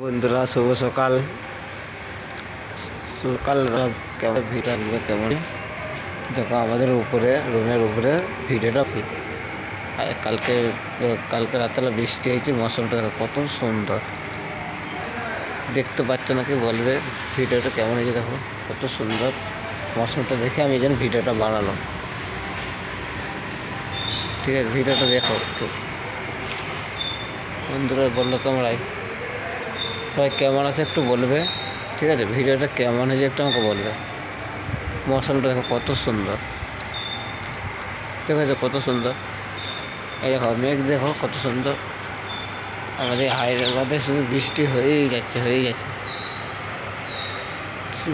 বন্ধুরা শুভ সকাল। সকাল কেমন ভিড় আসবে কেমন দেখো আমাদের উপরে রুমের উপরে ভিডিওটা কালকে কালকে রাত্রে বৃষ্টি হয়েছে, মৌসুমটা দেখো কত সুন্দর দেখতে পাচ্ছ নাকি বলবে। ভিডিওটা কেমন হয়েছে দেখো কত সুন্দর মৌসুমটা দেখে আমি যেন ভিডিওটা বানালাম। ঠিক আছে, ভিডিওটা দেখো একটু বন্ধুরা, বললো তোমরাই সবাই কেমন আছে একটু বলবে। ঠিক আছে, ভিডিওটা কেমন হয়েছে একটু আমাকে বলবে। মৌসুমটা দেখো কত সুন্দর, ঠিক আছে কত সুন্দর। এই দেখো মেঘ দেখো কত সুন্দর। আমাদের হায়দ্রাবাদে শুধু বৃষ্টি হয়েই যাচ্ছে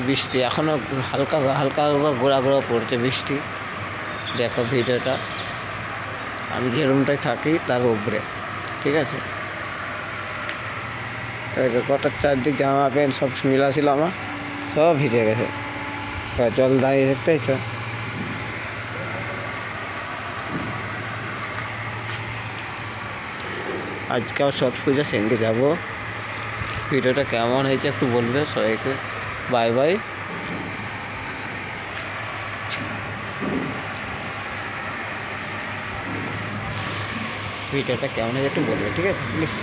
বৃষ্টি এখনও হালকা হালকা গোড়া গোড়া পড়ছে বৃষ্টি। দেখো ভিডিওটা, আমি যে রুমটায় থাকি তার উপরে, ঠিক আছে। গোটার চারদিক জামা প্যান্ট সব মিলা ছিল আমার, সব ভিজে গেছে। জল দাঁড়িয়ে দেখতে চ আজকে আবার ছট পূজা, সেখানে যাবো। ভিডিওটা কেমন হয়েছে একটু বলবে সবাইকে। Bye bye. ভিডিওটা কেমন হয়েছে একটু বলবে, ঠিক আছে প্লিজ।